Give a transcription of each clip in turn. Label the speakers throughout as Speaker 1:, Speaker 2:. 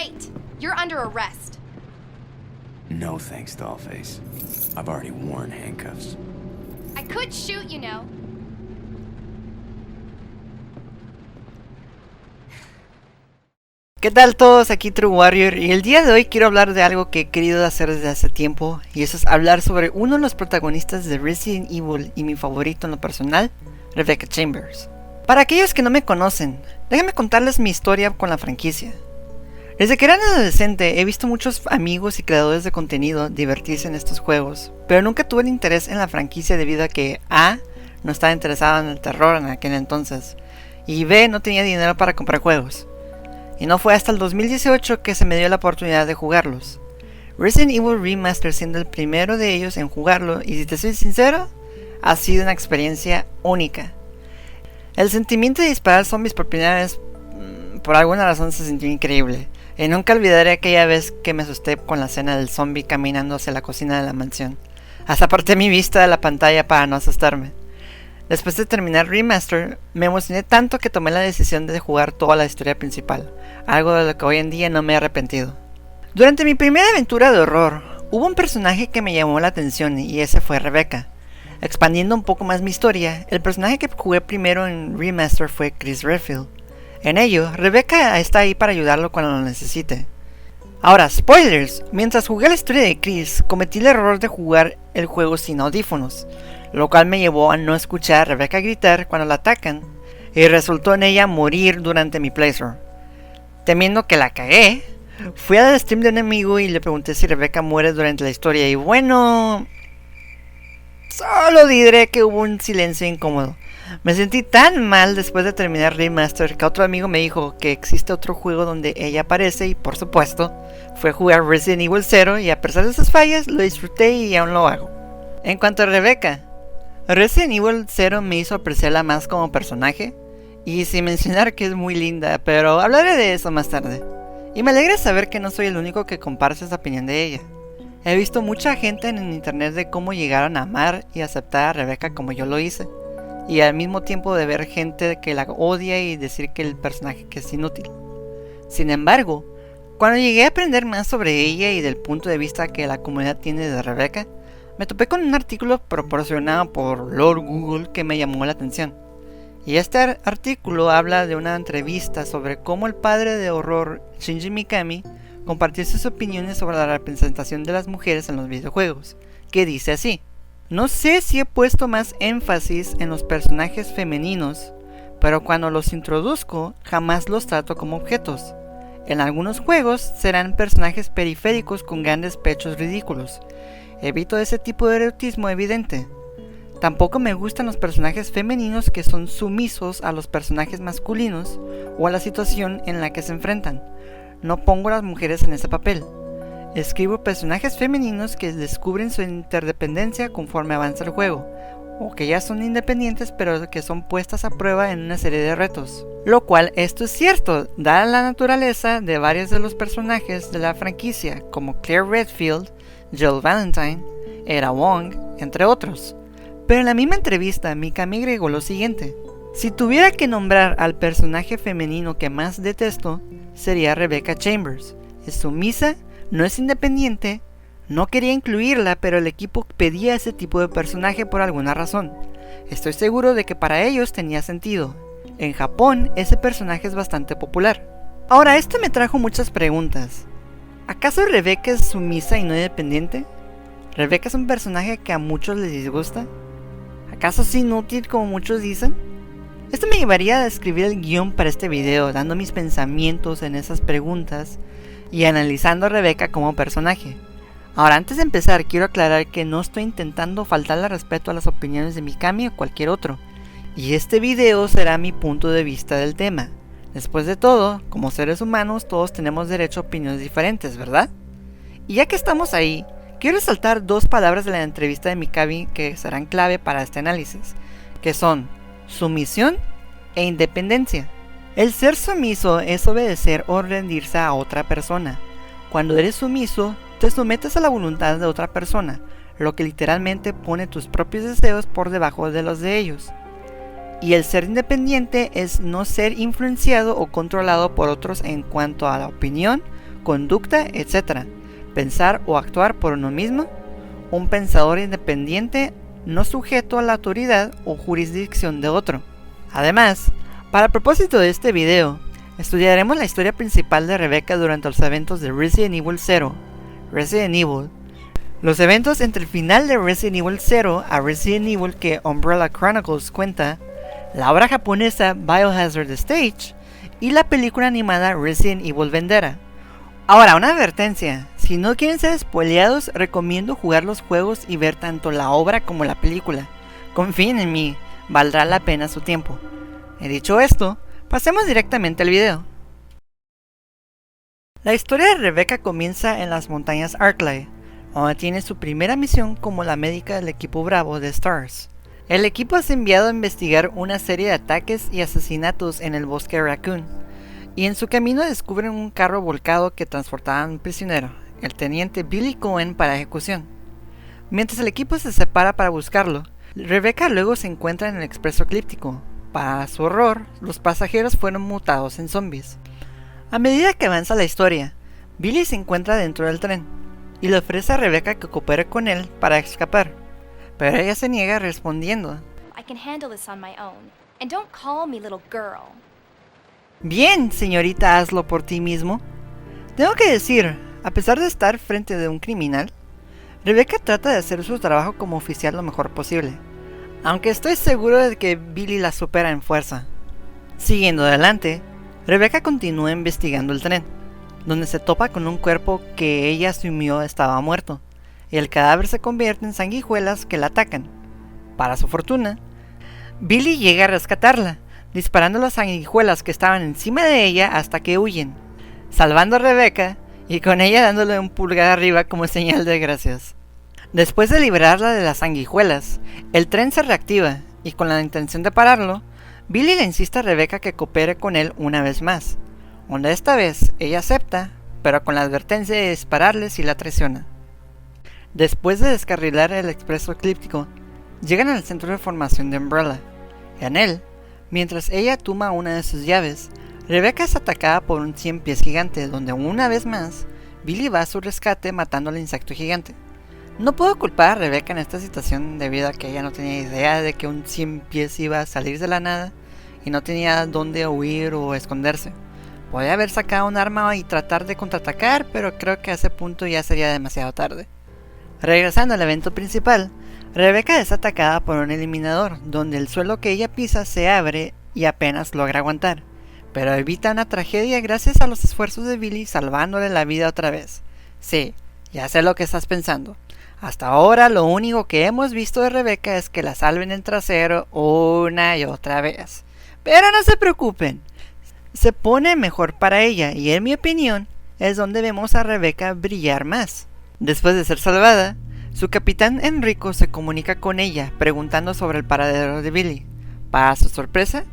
Speaker 1: Wait! You're under arrest.
Speaker 2: No thanks, Dollface. I've already worn handcuffs.
Speaker 1: I could shoot, you know.
Speaker 3: ¿Qué tal todos? Aquí True Warrior, y el día de hoy quiero hablar de algo que he querido hacer desde hace tiempo, y eso es hablar sobre uno de los protagonistas de Resident Evil y mi favorito en lo personal, Rebecca Chambers. Para aquellos que no me conocen, déjenme contarles mi historia con la franquicia. Desde que era adolescente he visto muchos amigos y creadores de contenido divertirse en estos juegos, pero nunca tuve el interés en la franquicia debido a que A. no estaba interesado en el terror en aquel entonces, y B. no tenía dinero para comprar juegos. Y no fue hasta el 2018 que se me dio la oportunidad de jugarlos. Resident Evil Remaster siendo el primero de ellos en jugarlo, y si te soy sincero, ha sido una experiencia única. El sentimiento de disparar zombies por primera vez, por alguna razón se sintió increíble. Y nunca olvidaré aquella vez que me asusté con la escena del zombie caminando hacia la cocina de la mansión. Hasta aparté mi vista de la pantalla para no asustarme. Después de terminar Remaster, me emocioné tanto que tomé la decisión de jugar toda la historia principal, algo de lo que hoy en día no me he arrepentido. Durante mi primera aventura de horror, hubo un personaje que me llamó la atención y ese fue Rebecca. Expandiendo un poco más mi historia, el personaje que jugué primero en Remaster fue Chris Redfield. En ello, Rebecca está ahí para ayudarlo cuando lo necesite. Ahora, spoilers, mientras jugué la historia de Chris, cometí el error de jugar el juego sin audífonos, lo cual me llevó a no escuchar a Rebecca gritar cuando la atacan, y resultó en ella morir durante mi playthrough. Temiendo que la cagué, fui al stream de un amigo y le pregunté si Rebecca muere durante la historia, y bueno, solo diré que hubo un silencio incómodo. Me sentí tan mal después de terminar Remaster que otro amigo me dijo que existe otro juego donde ella aparece, y por supuesto fue jugar Resident Evil 0, y a pesar de sus fallas lo disfruté y aún lo hago. En cuanto a Rebecca, Resident Evil 0 me hizo apreciarla más como personaje, y sin mencionar que es muy linda, pero hablaré de eso más tarde. Y me alegra saber que no soy el único que comparte esa opinión de ella. He visto mucha gente en internet de cómo llegaron a amar y aceptar a Rebecca como yo lo hice, y al mismo tiempo de ver gente que la odia y decir que el personaje que es inútil. Sin embargo, cuando llegué a aprender más sobre ella y del punto de vista que la comunidad tiene de Rebecca, me topé con un artículo proporcionado por Lord Google que me llamó la atención. Y este artículo habla de una entrevista sobre cómo el padre de horror Shinji Mikami compartió sus opiniones sobre la representación de las mujeres en los videojuegos, que dice así: no sé si he puesto más énfasis en los personajes femeninos, pero cuando los introduzco jamás los trato como objetos. En algunos juegos serán personajes periféricos con grandes pechos ridículos. Evito ese tipo de erotismo evidente. Tampoco me gustan los personajes femeninos que son sumisos a los personajes masculinos o a la situación en la que se enfrentan. No pongo a las mujeres en ese papel. Escribo personajes femeninos que descubren su interdependencia conforme avanza el juego, o que ya son independientes pero que son puestas a prueba en una serie de retos. Lo cual esto es cierto, dada la naturaleza de varios de los personajes de la franquicia, como Claire Redfield, Jill Valentine, Ada Wong, entre otros. Pero en la misma entrevista, Mikami agregó lo siguiente: si tuviera que nombrar al personaje femenino que más detesto, sería Rebecca Chambers. Es sumisa, no es independiente, no quería incluirla, pero el equipo pedía ese tipo de personaje por alguna razón. Estoy seguro de que para ellos tenía sentido. En Japón, ese personaje es bastante popular. Ahora, esto me trajo muchas preguntas. ¿Acaso Rebecca es sumisa y no independiente? ¿Rebecca es un personaje que a muchos les disgusta? ¿Acaso es inútil como muchos dicen? Esto me llevaría a escribir el guión para este video, dando mis pensamientos en esas preguntas y analizando a Rebecca como personaje. Ahora, antes de empezar, quiero aclarar que no estoy intentando faltarle respeto a las opiniones de Mikami o cualquier otro, y este video será mi punto de vista del tema. Después de todo, como seres humanos, todos tenemos derecho a opiniones diferentes, ¿verdad? Y ya que estamos ahí, quiero resaltar dos palabras de la entrevista de Mikami que serán clave para este análisis, que son sumisión e independencia. El ser sumiso es obedecer o rendirse a otra persona. Cuando eres sumiso, te sometes a la voluntad de otra persona, lo que literalmente pone tus propios deseos por debajo de los de ellos. Y el ser independiente es no ser influenciado o controlado por otros en cuanto a la opinión, conducta, etc. Pensar o actuar por uno mismo. Un pensador independiente, no sujeto a la autoridad o jurisdicción de otro. Además, para el propósito de este video, estudiaremos la historia principal de Rebecca durante los eventos de Resident Evil 0, Resident Evil. Los eventos entre el final de Resident Evil 0 a Resident Evil que Umbrella Chronicles cuenta, la obra japonesa Biohazard Stage y la película animada Resident Evil Vendetta. Ahora, una advertencia: si no quieren ser spoileados, recomiendo jugar los juegos y ver tanto la obra como la película. Confíen en mí, valdrá la pena su tiempo. He dicho esto, pasemos directamente al video. La historia de Rebecca comienza en las montañas Arklay, donde tiene su primera misión como la médica del equipo Bravo de STARS. El equipo es enviado a investigar una serie de ataques y asesinatos en el bosque de Raccoon, y en su camino descubren un carro volcado que transportaba a un prisionero, el teniente Billy Cohen, para ejecución. Mientras el equipo se separa para buscarlo, Rebecca luego se encuentra en el expreso eclíptico. Para su horror, los pasajeros fueron mutados en zombies. A medida que avanza la historia, Billy se encuentra dentro del tren y le ofrece a Rebecca que coopere con él para escapar, pero ella se niega respondiendo:
Speaker 1: I can handle this on my own. And don't call me little girl.
Speaker 3: Bien, señorita, hazlo por ti mismo. Tengo que decir, a pesar de estar frente de un criminal, Rebecca trata de hacer su trabajo como oficial lo mejor posible, aunque estoy seguro de que Billy la supera en fuerza. Siguiendo adelante, Rebecca continúa investigando el tren, donde se topa con un cuerpo que ella asumió estaba muerto, y el cadáver se convierte en sanguijuelas que la atacan. Para su fortuna, Billy llega a rescatarla, disparando las sanguijuelas que estaban encima de ella hasta que huyen, salvando a Rebecca y con ella dándole un pulgar arriba como señal de gracias. Después de liberarla de las sanguijuelas, el tren se reactiva y con la intención de pararlo, Billy le insiste a Rebecca que coopere con él una vez más, donde esta vez ella acepta, pero con la advertencia de dispararle si la traiciona. Después de descarrilar el expreso eclíptico, llegan al centro de formación de Umbrella. En él, mientras ella toma una de sus llaves, Rebecca es atacada por un 100 pies gigante, donde una vez más, Billy va a su rescate matando al insecto gigante. No puedo culpar a Rebecca en esta situación debido a que ella no tenía idea de que un 100 pies iba a salir de la nada y no tenía dónde huir o esconderse. Podía haber sacado un arma y tratar de contraatacar, pero creo que a ese punto ya sería demasiado tarde. Regresando al evento principal, Rebecca es atacada por un eliminador, donde el suelo que ella pisa se abre y apenas logra aguantar, pero evita una tragedia gracias a los esfuerzos de Billy salvándole la vida otra vez. Sí, ya sé lo que estás pensando. Hasta ahora lo único que hemos visto de Rebecca es que la salven el trasero una y otra vez. Pero no se preocupen, se pone mejor para ella y en mi opinión es donde vemos a Rebecca brillar más. Después de ser salvada, su capitán Enrico se comunica con ella preguntando sobre el paradero de Billy. Para su sorpresa,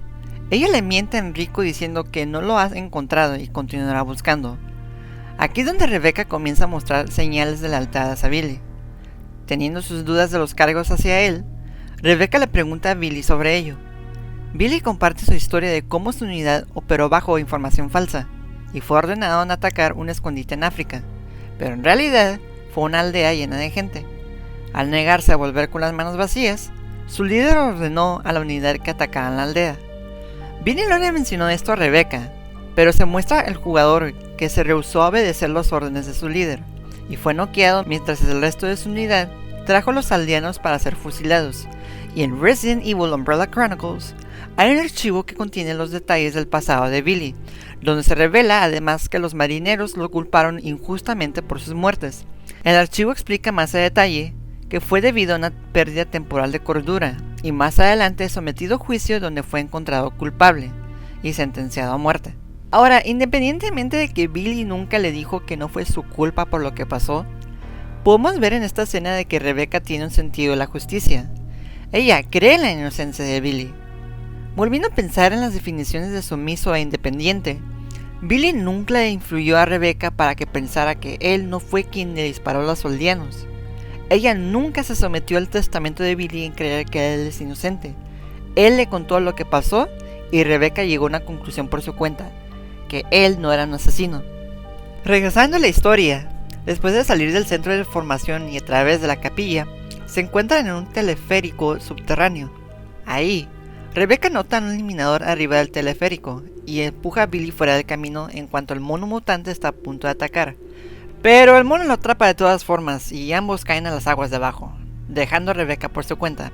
Speaker 3: ella le miente a Enrico diciendo que no lo ha encontrado y continuará buscando. Aquí es donde Rebecca comienza a mostrar señales de lealtad a Billy. Teniendo sus dudas de los cargos hacia él, Rebecca le pregunta a Billy sobre ello. Billy comparte su historia de cómo su unidad operó bajo información falsa y fue ordenado a atacar un escondite en África, pero en realidad fue una aldea llena de gente. Al negarse a volver con las manos vacías, su líder ordenó a la unidad que atacaran la aldea. Billy no le mencionó esto a Rebecca, pero se muestra el jugador que se rehusó a obedecer las órdenes de su líder y fue noqueado mientras el resto de su unidad trajo a los aldeanos para ser fusilados. Y en Resident Evil Umbrella Chronicles hay un archivo que contiene los detalles del pasado de Billy, donde se revela además que los marineros lo culparon injustamente por sus muertes. El archivo explica más a detalle que fue debido a una pérdida temporal de cordura, y más adelante sometido a juicio donde fue encontrado culpable y sentenciado a muerte. Ahora, independientemente de que Billy nunca le dijo que no fue su culpa por lo que pasó, podemos ver en esta escena de que Rebecca tiene un sentido de la justicia. Ella cree en la inocencia de Billy. Volviendo a pensar en las definiciones de sumiso e independiente, Billy nunca le influyó a Rebecca para que pensara que él no fue quien le disparó a los aldeanos. Ella nunca se sometió al testamento de Billy en creer que él es inocente. Él le contó lo que pasó y Rebecca llegó a una conclusión por su cuenta, que él no era un asesino. Regresando a la historia, después de salir del centro de formación y a través de la capilla, se encuentran en un teleférico subterráneo. Ahí, Rebecca nota un eliminador arriba del teleférico y empuja a Billy fuera del camino en cuanto el mono mutante está a punto de atacar. Pero el mono lo atrapa de todas formas y ambos caen a las aguas de abajo, dejando a Rebecca por su cuenta.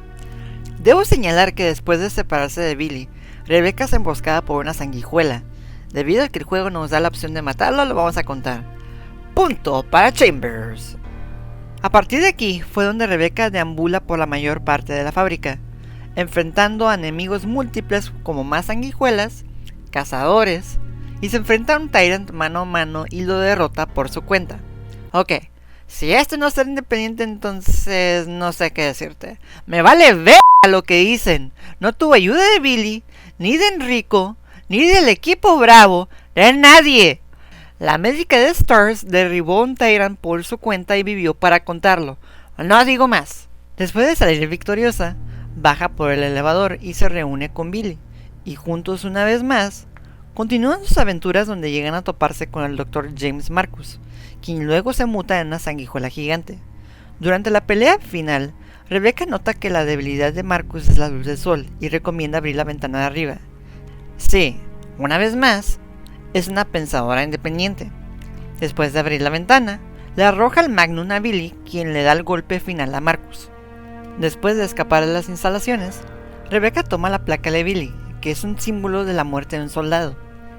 Speaker 3: Debo señalar que después de separarse de Billy, Rebecca es emboscada por una sanguijuela. Debido a que el juego nos da la opción de matarlo, lo vamos a contar. Punto para Chambers. A partir de aquí fue donde Rebecca deambula por la mayor parte de la fábrica, enfrentando a enemigos múltiples como más sanguijuelas, cazadores, y se enfrenta a un Tyrant mano a mano y lo derrota por su cuenta. Ok, si esto no es ser independiente, entonces no sé qué decirte. Me vale ver lo que dicen. No tuve ayuda de Billy, ni de Enrico, ni del equipo Bravo, de nadie. La médica de Stars derribó un Tyrant por su cuenta y vivió para contarlo. No digo más. Después de salir victoriosa, baja por el elevador y se reúne con Billy. Y juntos una vez más, continúan sus aventuras donde llegan a toparse con el Dr. James Marcus, quien luego se muta en una sanguijuela gigante. Durante la pelea final, Rebecca nota que la debilidad de Marcus es la luz del sol y recomienda abrir la ventana de arriba. Sí, una vez más, es una pensadora independiente. Después de abrir la ventana, le arroja el Magnum a Billy, quien le da el golpe final a Marcus. Después de escapar de las instalaciones, Rebecca toma la placa de Billy, que es un símbolo de la muerte de un soldado,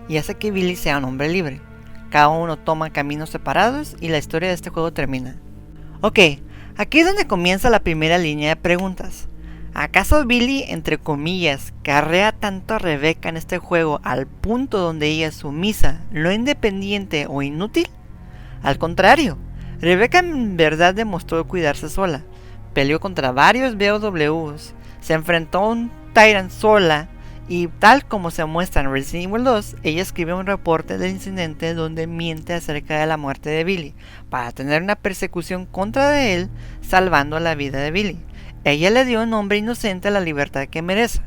Speaker 3: y hace que Billy sea un hombre libre. Cada uno toma caminos separados y la historia de este juego termina. Ok, aquí es donde comienza la primera línea de preguntas. ¿Acaso Billy, entre comillas, carrea tanto a Rebecca en este juego al punto donde ella es sumisa, no independiente o inútil? Al contrario, Rebecca en verdad demostró cuidarse sola. Peleó contra varios BOWs, se enfrentó a un Tyrant sola y tal como se muestra en Resident Evil 2, ella escribe un reporte del incidente donde miente acerca de la muerte de Billy para tener una persecución contra de él, salvando la vida de Billy. Ella le dio un hombre inocente a la libertad que merece.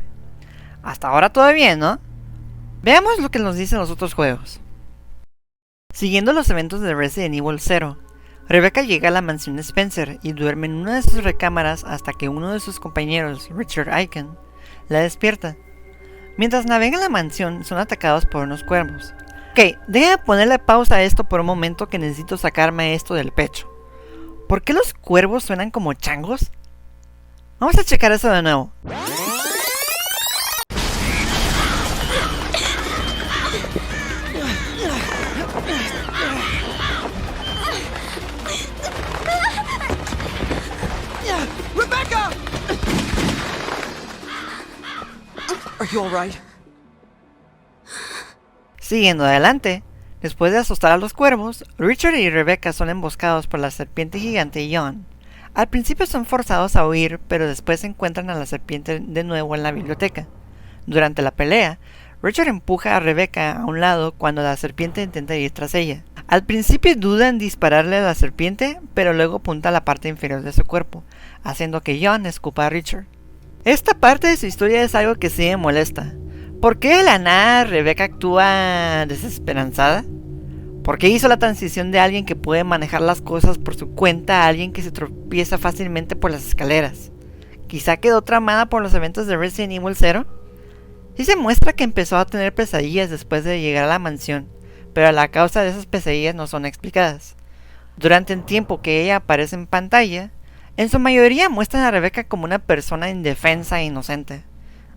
Speaker 3: Hasta ahora todo bien, ¿no? Veamos lo que nos dicen los otros juegos. Siguiendo los eventos de Resident Evil 0, Rebecca llega a la mansión Spencer y duerme en una de sus recámaras hasta que uno de sus compañeros, Richard Aiken, la despierta. Mientras navegan la mansión, son atacados por unos cuervos. Ok, déjame ponerle pausa a esto por un momento que necesito sacarme esto del pecho. ¿Por qué los cuervos suenan como changos? Vamos a checar eso de nuevo.
Speaker 4: Rebecca! Are you all right?
Speaker 3: Siguiendo adelante, después de asustar a los cuervos, Richard y Rebecca son emboscados por la serpiente gigante Yawn. Al principio son forzados a huir, pero después encuentran a la serpiente de nuevo en la biblioteca. Durante la pelea, Richard empuja a Rebecca a un lado cuando la serpiente intenta ir tras ella. Al principio duda en dispararle a la serpiente, pero luego apunta a la parte inferior de su cuerpo, haciendo que Yawn escupa a Richard. Esta parte de su historia es algo que sí me molesta. ¿Por qué de la nada Rebecca actúa desesperanzada? ¿Por qué hizo la transición de alguien que puede manejar las cosas por su cuenta a alguien que se tropieza fácilmente por las escaleras? ¿Quizá quedó tramada por los eventos de Resident Evil 0? Sí se muestra que empezó a tener pesadillas después de llegar a la mansión, pero la causa de esas pesadillas no son explicadas. Durante el tiempo que ella aparece en pantalla, en su mayoría muestran a Rebecca como una persona indefensa e inocente.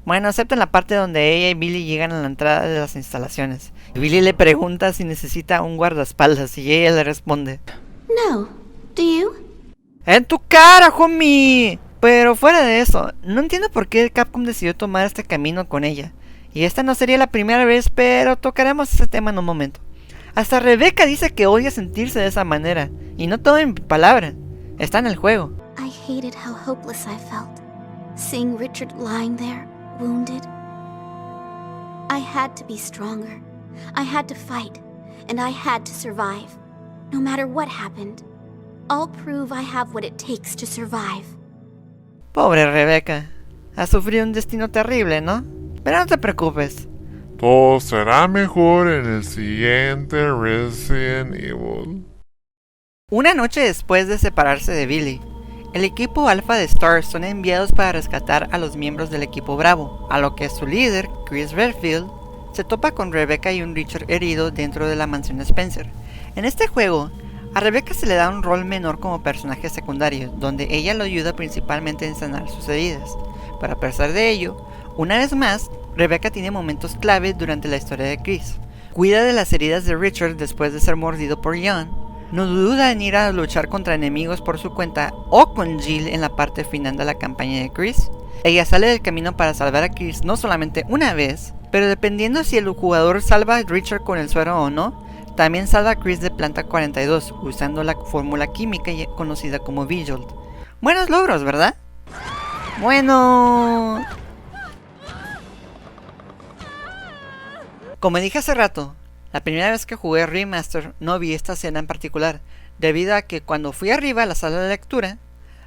Speaker 3: Bueno, excepto en la parte donde ella y Billy llegan a la entrada de las instalaciones. Billy le pregunta si necesita un guardaespaldas y ella le responde:
Speaker 5: No. Do you?
Speaker 3: ¡En tu cara, homie! Pero fuera de eso, no entiendo por qué Capcom decidió tomar este camino con ella. Y esta no sería la primera vez, pero tocaremos ese tema en un momento. Hasta Rebecca dice que odia sentirse de esa manera, y no tomen mi palabra, está en el juego.
Speaker 5: I hated how hopeless I felt. Seeing Richard lying there, wounded. I had to be stronger. I had to fight, and I had to survive. No matter what happened, I'll prove I have what it takes to survive.
Speaker 3: Pobre Rebecca, ha sufrido un destino terrible, ¿no? Pero no te preocupes,
Speaker 6: Todo será mejor en el siguiente Resident Evil.
Speaker 3: Una noche después de separarse de Billy, el equipo alfa de STARS son enviados para rescatar a los miembros del equipo Bravo, a lo que su líder, Chris Redfield, se topa con Rebecca y un Richard herido dentro de la mansión Spencer. En este juego, a Rebecca se le da un rol menor como personaje secundario, donde ella lo ayuda principalmente en sanar sus heridas. Pero a pesar de ello, una vez más, Rebecca tiene momentos clave durante la historia de Chris. Cuida de las heridas de Richard después de ser mordido por John. No duda en ir a luchar contra enemigos por su cuenta o con Jill en la parte final de la campaña de Chris. Ella sale del camino para salvar a Chris no solamente una vez, pero dependiendo si el jugador salva a Richard con el suero o no, también salva a Chris de Planta 42 usando la fórmula química conocida como Vigil. Buenos logros, ¿verdad? Bueno... Como dije hace rato, la primera vez que jugué Remaster no vi esta escena en particular, debido a que cuando fui arriba a la sala de lectura,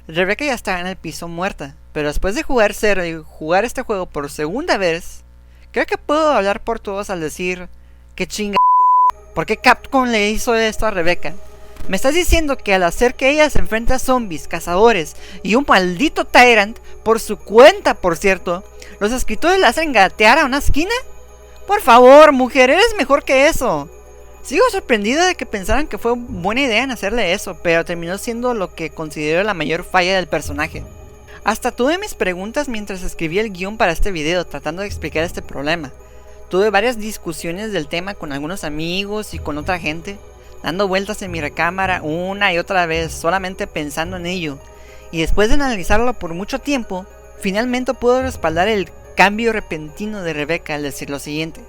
Speaker 3: Rebecca ya estaba en el piso muerta. Pero después de jugar Zero y jugar este juego por segunda vez, creo que puedo hablar por todos al decir que chinga. ¿Por qué Capcom le hizo esto a Rebecca? ¿Me estás diciendo que al hacer que ella se enfrente a zombies, cazadores y un maldito Tyrant, por su cuenta por cierto, los escritores la hacen gatear a una esquina? Por favor, mujer, eres mejor que eso. Sigo sorprendido de que pensaran que fue buena idea en hacerle eso, pero terminó siendo lo que considero la mayor falla del personaje. Hasta tuve mis preguntas mientras escribí el guión para este video, tratando de explicar este problema. Tuve varias discusiones del tema con algunos amigos y con otra gente, dando vueltas en mi recámara una y otra vez, solamente pensando en ello. Y después de analizarlo por mucho tiempo, finalmente puedo respaldar el cambio repentino de Rebecca al decir lo siguiente.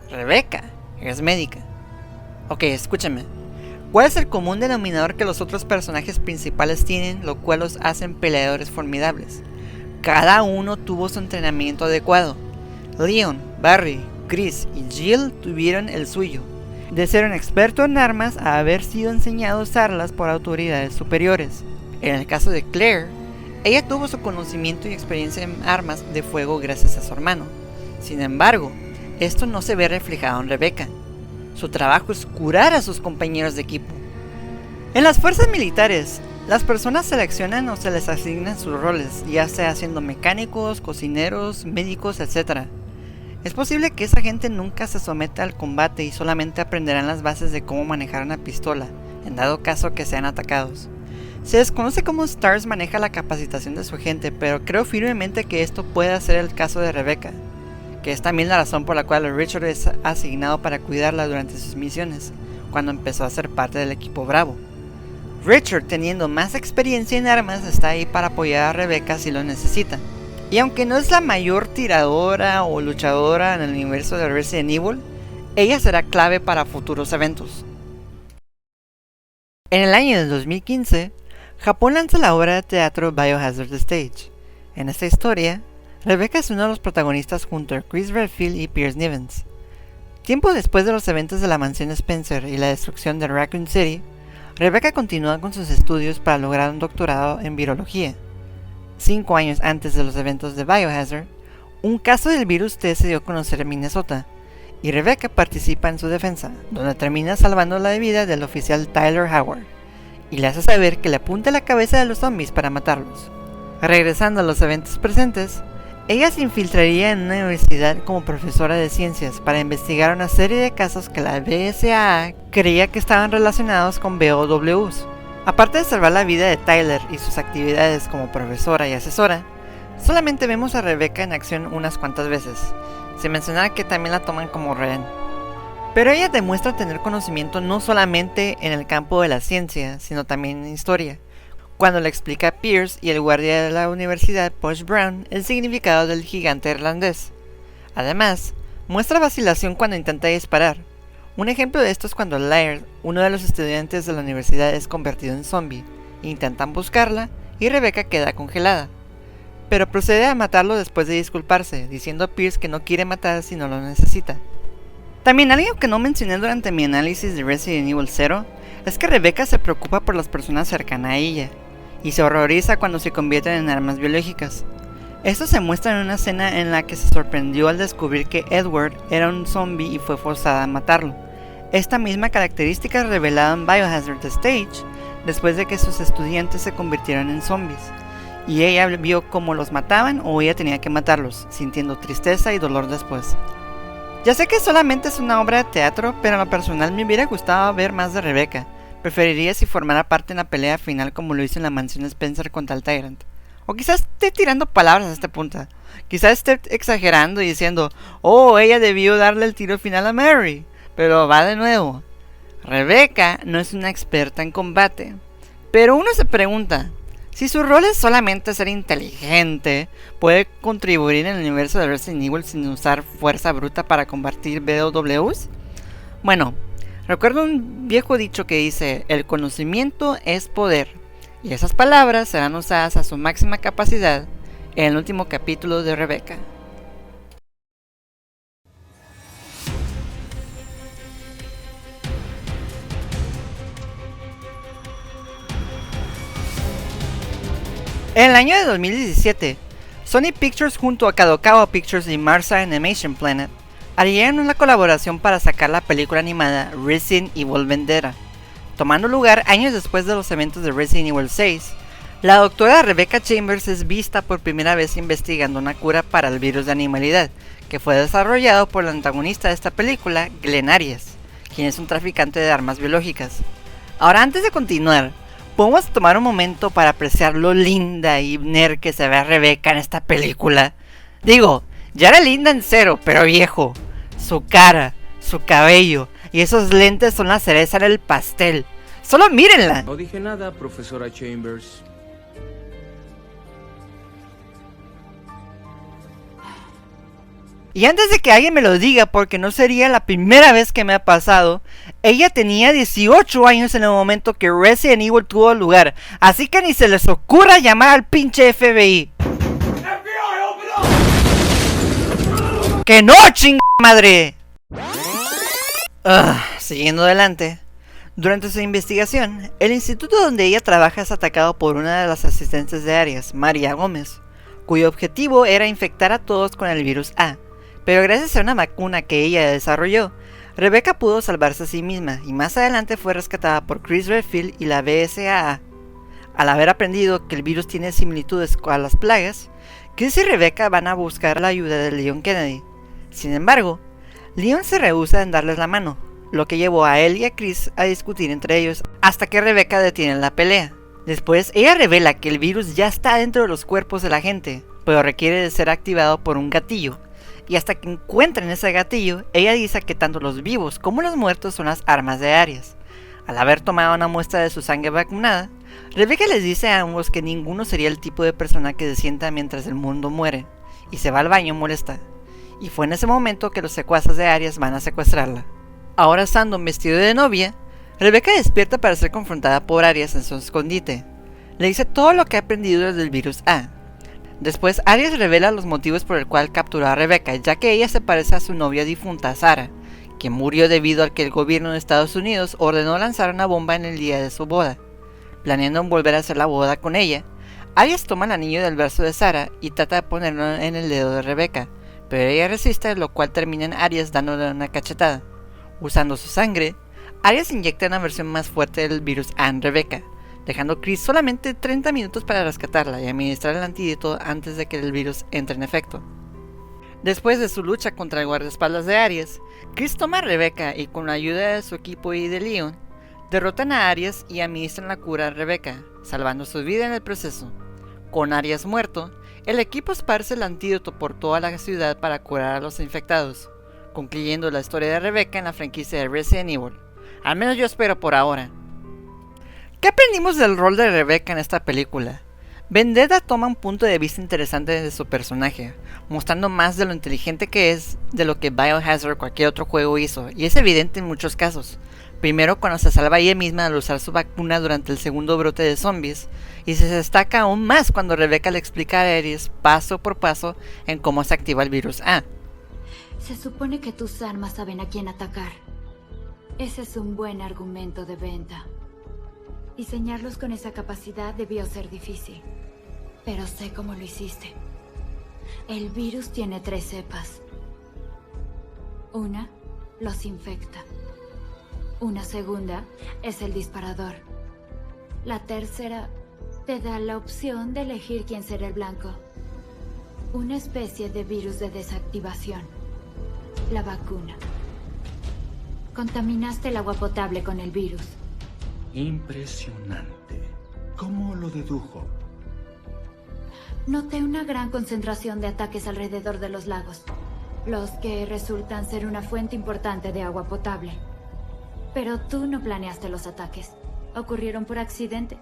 Speaker 3: Rebecca es médica. Ok, escúchame. ¿Cuál es el común denominador que los otros personajes principales tienen, lo cual los hacen peleadores formidables? Cada uno tuvo su entrenamiento adecuado. Leon, Barry, Chris y Jill tuvieron el suyo, de ser un experto en armas a haber sido enseñado a usarlas por autoridades superiores. En el caso de Claire, ella tuvo su conocimiento y experiencia en armas de fuego gracias a su hermano. Sin embargo, esto no se ve reflejado en Rebecca. Su trabajo es curar a sus compañeros de equipo. En las fuerzas militares, las personas seleccionan o se les asignan sus roles, ya sea siendo mecánicos, cocineros, médicos, etc. Es posible que esa gente nunca se someta al combate y solamente aprenderán las bases de cómo manejar una pistola, en dado caso que sean atacados. Se desconoce cómo STARS maneja la capacitación de su gente, pero creo firmemente que esto puede ser el caso de Rebecca, que es también la razón por la cual Richard es asignado para cuidarla durante sus misiones, cuando empezó a ser parte del equipo Bravo. Richard, teniendo más experiencia en armas, está ahí para apoyar a Rebecca si lo necesita. Y aunque no es la mayor tiradora o luchadora en el universo de Resident Evil, ella será clave para futuros eventos. En el año de 2015, Japón lanza la obra de teatro Biohazard Stage. En esta historia, Rebecca es uno de los protagonistas junto a Chris Redfield y Pierce Nivens. Tiempo después de los eventos de la mansión Spencer y la destrucción de Raccoon City, Rebecca continúa con sus estudios para lograr un doctorado en virología. 5 años antes de los eventos de Biohazard, un caso del virus T se dio a conocer en Minnesota, y Rebecca participa en su defensa, donde termina salvando la vida del oficial Tyler Howard, y le hace saber que le apunta a la cabeza de los zombies para matarlos. Regresando a los eventos presentes, ella se infiltraría en una universidad como profesora de ciencias para investigar una serie de casos que la BSAA creía que estaban relacionados con BOWs. Aparte de salvar la vida de Tyler y sus actividades como profesora y asesora, solamente vemos a Rebecca en acción unas cuantas veces, sin mencionar que también la toman como rehén. Pero ella demuestra tener conocimiento no solamente en el campo de la ciencia, sino también en historia, cuando le explica a Pierce y el guardia de la universidad Posh Brown el significado del gigante irlandés. Además, muestra vacilación cuando intenta disparar. Un ejemplo de esto es cuando Laird, uno de los estudiantes de la universidad, es convertido en zombie. Intentan buscarla y Rebecca queda congelada, pero procede a matarlo después de disculparse, diciendo a Pierce que no quiere matar si no lo necesita. También algo que no mencioné durante mi análisis de Resident Evil 0 es que Rebecca se preocupa por las personas cercanas a ella, y se horroriza cuando se convierten en armas biológicas. Esto se muestra en una escena en la que se sorprendió al descubrir que Edward era un zombie y fue forzada a matarlo. Esta misma característica es revelada en Biohazard The Stage después de que sus estudiantes se convirtieron en zombies, y ella vio cómo los mataban o ella tenía que matarlos, sintiendo tristeza y dolor después. Ya sé que solamente es una obra de teatro, pero en lo personal me hubiera gustado ver más de Rebecca. Preferiría si formara parte en la pelea final como lo hizo en la mansión Spencer contra el Tyrant. O quizás esté tirando palabras a este punto. Quizás esté exagerando y diciendo, oh, ella debió darle el tiro final a Mary. Pero va de nuevo. Rebecca no es una experta en combate. Pero uno se pregunta, si su rol es solamente ser inteligente, ¿puede contribuir en el universo de Resident Evil sin usar fuerza bruta para combatir BOWs? Bueno, recuerdo un viejo dicho que dice, el conocimiento es poder. Y esas palabras serán usadas a su máxima capacidad en el último capítulo de Rebecca. En el año de 2017, Sony Pictures junto a Kadokawa Pictures y Marsa Animation Planet harían una colaboración para sacar la película animada Resident Evil Vendetta. Tomando lugar años después de los eventos de Resident Evil 6, la doctora Rebecca Chambers es vista por primera vez investigando una cura para el virus de animalidad, que fue desarrollado por el antagonista de esta película, Glenn Arias, quien es un traficante de armas biológicas. Ahora, antes de continuar, podemos tomar un momento para apreciar lo linda y nerd que se ve Rebecca en esta película. Digo, ya era linda en cero, pero viejo. Su cara, su cabello y esos lentes son la cereza en el pastel. ¡Solo mírenla!
Speaker 7: No dije nada, profesora Chambers.
Speaker 3: Y antes de que alguien me lo diga, porque no sería la primera vez que me ha pasado, ella tenía 18 años en el momento que Resident Evil tuvo lugar, así que ni se les ocurra llamar al pinche FBI. ¡Que no, chingada madre! Siguiendo adelante. Durante su investigación, el instituto donde ella trabaja es atacado por una de las asistentes de Arias, María Gómez, cuyo objetivo era infectar a todos con el virus A. Pero gracias a una vacuna que ella desarrolló, Rebecca pudo salvarse a sí misma y más adelante fue rescatada por Chris Redfield y la BSAA. Al haber aprendido que el virus tiene similitudes con las plagas, Chris y Rebecca van a buscar la ayuda de Leon Kennedy. Sin embargo, Leon se rehúsa en darles la mano, lo que llevó a él y a Chris a discutir entre ellos hasta que Rebecca detiene la pelea. Después, ella revela que el virus ya está dentro de los cuerpos de la gente, pero requiere de ser activado por un gatillo. Y hasta que encuentren ese gatillo, ella dice que tanto los vivos como los muertos son las armas de Arias. Al haber tomado una muestra de su sangre vacunada, Rebecca les dice a ambos que ninguno sería el tipo de persona que se sienta mientras el mundo muere, y se va al baño molesta. Y fue en ese momento que los secuaces de Arias van a secuestrarla. Ahora estando vestido de novia, Rebecca despierta para ser confrontada por Arias en su escondite. Le dice todo lo que ha aprendido desde el virus A. Después, Arias revela los motivos por el cual capturó a Rebecca, ya que ella se parece a su novia difunta, Sarah, quien murió debido a que el gobierno de Estados Unidos ordenó lanzar una bomba en el día de su boda. Planeando volver a hacer la boda con ella, Arias toma el anillo del brazo de Sarah y trata de ponerlo en el dedo de Rebecca, pero ella resiste, lo cual termina en Arias dándole una cachetada. Usando su sangre, Arias inyecta una versión más fuerte del virus A en Rebecca, dejando a Chris solamente 30 minutos para rescatarla y administrar el antídoto antes de que el virus entre en efecto. Después de su lucha contra el guardaespaldas de Arias, Chris toma a Rebecca y con la ayuda de su equipo y de Leon, derrotan a Arias y administran la cura a Rebecca, salvando su vida en el proceso. Con Arias muerto, el equipo esparce el antídoto por toda la ciudad para curar a los infectados, concluyendo la historia de Rebecca en la franquicia de Resident Evil. Al menos yo espero por ahora. ¿Qué aprendimos del rol de Rebecca en esta película? Vendetta toma un punto de vista interesante de su personaje, mostrando más de lo inteligente que es de lo que Biohazard o cualquier otro juego hizo, y es evidente en muchos casos. Primero cuando se salva ella misma al usar su vacuna durante el segundo brote de zombies, y se destaca aún más cuando Rebecca le explica a Aries paso por paso en cómo se activa el virus A.
Speaker 8: Se supone que tus armas saben a quién atacar. Ese es un buen argumento de venta. Diseñarlos con esa capacidad debió ser difícil, pero sé cómo lo hiciste. El virus tiene 3 cepas. Una los infecta. Una segunda es el disparador. La tercera te da la opción de elegir quién será el blanco. Una especie de virus de desactivación. La vacuna. Contaminaste el agua potable con el virus.
Speaker 9: Impresionante. ¿Cómo lo dedujo?
Speaker 8: Noté una gran concentración de ataques alrededor de los lagos, los que resultan ser una fuente importante de agua potable. Pero tú no planeaste los ataques. Ocurrieron por accidente.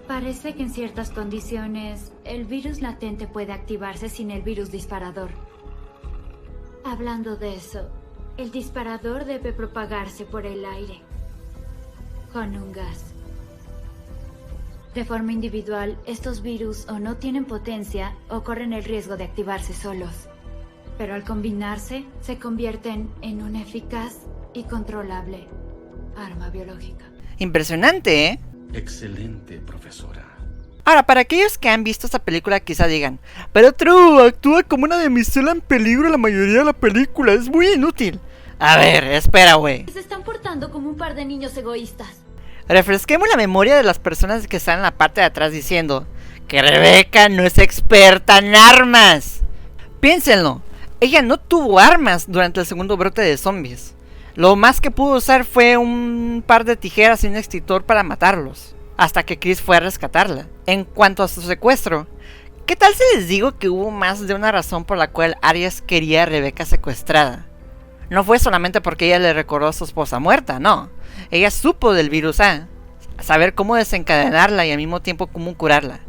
Speaker 8: Parece que en ciertas condiciones, el virus latente puede activarse sin el virus disparador. Hablando de eso, el disparador debe propagarse por el aire, con un gas. De forma individual, estos virus o no tienen potencia o corren el riesgo de activarse solos. Pero al combinarse, se convierten en una eficaz y controlable arma biológica.
Speaker 3: Impresionante, ¿eh?
Speaker 9: Excelente, profesora.
Speaker 3: Ahora, para aquellos que han visto esta película quizá digan, pero True actúa como una damisela en peligro la mayoría de la película, es muy inútil. A ver, espera, güey.
Speaker 8: Se están portando como un par de niños egoístas.
Speaker 3: Refresquemos la memoria de las personas que están en la parte de atrás diciendo que Rebecca no es experta en armas. Piénsenlo, ella no tuvo armas durante el segundo brote de zombies. Lo más que pudo usar fue un par de tijeras y un extintor para matarlos, hasta que Chris fue a rescatarla. En cuanto a su secuestro, ¿qué tal si les digo que hubo más de una razón por la cual Arias quería a Rebecca secuestrada? No fue solamente porque ella le recordó a su esposa muerta, no. Ella supo del virus A, saber cómo desencadenarla y al mismo tiempo cómo curarla,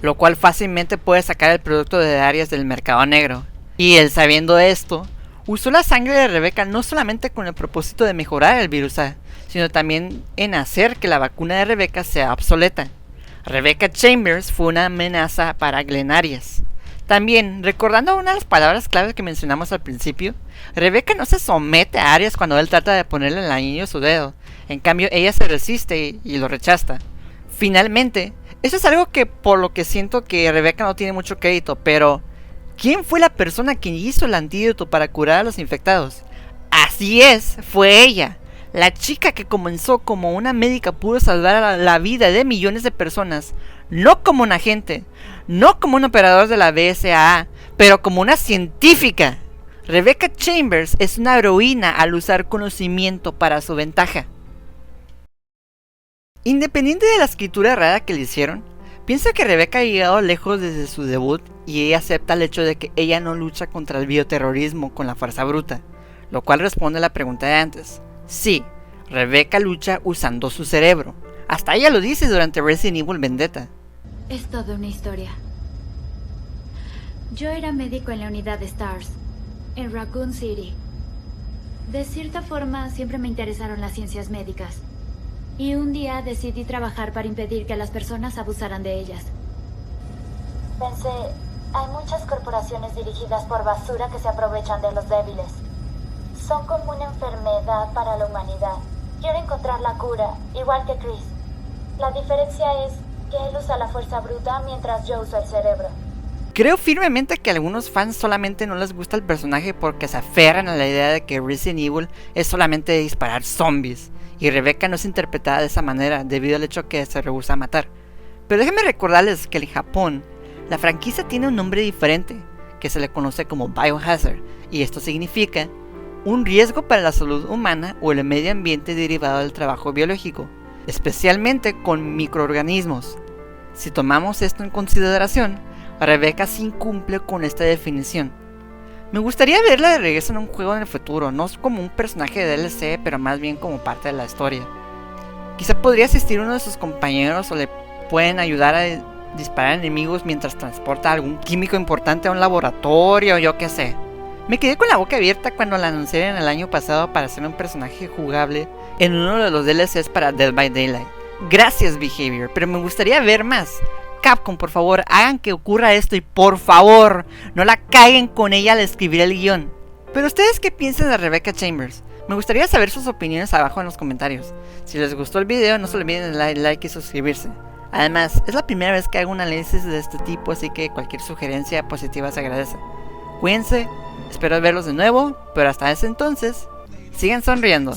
Speaker 3: lo cual fácilmente puede sacar el producto de Arias del mercado negro. Y él, sabiendo esto, usó la sangre de Rebecca no solamente con el propósito de mejorar el virus A, sino también en hacer que la vacuna de Rebecca sea obsoleta. Rebecca Chambers fue una amenaza para Glenn Arias. También, recordando una de las palabras claves que mencionamos al principio, Rebecca no se somete a Arias cuando él trata de ponerle en el anillo su dedo. En cambio, ella se resiste y lo rechaza. Finalmente, eso es algo que por lo que siento que Rebecca no tiene mucho crédito, pero ¿quién fue la persona que hizo el antídoto para curar a los infectados? Así es, fue ella. La chica que comenzó como una médica pudo salvar la vida de millones de personas, no como un agente, no como un operador de la BSAA, pero como una científica. Rebecca Chambers es una heroína al usar conocimiento para su ventaja. Independiente de la escritura rara que le hicieron, pienso que Rebecca ha llegado lejos desde su debut y ella acepta el hecho de que ella no lucha contra el bioterrorismo con la fuerza bruta, lo cual responde a la pregunta de antes. Sí, Rebecca lucha usando su cerebro. Hasta ella lo dice durante Resident Evil Vendetta.
Speaker 8: Es toda una historia. Yo era médico en la unidad de STARS, en Raccoon City. De cierta forma, siempre me interesaron las ciencias médicas. Y un día decidí trabajar para impedir que las personas abusaran de ellas. Pensé, hay muchas corporaciones dirigidas por basura que se aprovechan de los débiles. Son como una enfermedad para la humanidad. Quiero encontrar la cura, igual que Chris. La diferencia es que él usa la fuerza bruta mientras yo uso el cerebro.
Speaker 3: Creo firmemente que a algunos fans solamente no les gusta el personaje porque se aferran a la idea de que Resident Evil es solamente disparar zombies, y Rebecca no es interpretada de esa manera debido al hecho que se rehúsa a matar. Pero déjenme recordarles que en Japón, la franquicia tiene un nombre diferente, que se le conoce como Biohazard, y esto significa un riesgo para la salud humana o el medio ambiente derivado del trabajo biológico, especialmente con microorganismos. Si tomamos esto en consideración, Rebecca sí cumple con esta definición. Me gustaría verla de regreso en un juego en el futuro, no como un personaje de DLC, pero más bien como parte de la historia. Quizá podría asistir uno de sus compañeros o le pueden ayudar a disparar enemigos mientras transporta algún químico importante a un laboratorio o yo qué sé. Me quedé con la boca abierta cuando la anunciaron el año pasado para ser un personaje jugable en uno de los DLCs para Dead by Daylight. Gracias Behavior, pero me gustaría ver más. Capcom, por favor, hagan que ocurra esto y por favor, no la caguen con ella al escribir el guión. Pero ustedes, ¿qué piensan de Rebecca Chambers? Me gustaría saber sus opiniones abajo en los comentarios. Si les gustó el video, no se olviden de darle like y suscribirse. Además, es la primera vez que hago un análisis de este tipo, así que cualquier sugerencia positiva se agradece. Cuídense, espero verlos de nuevo, pero hasta ese entonces, sigan sonriendo.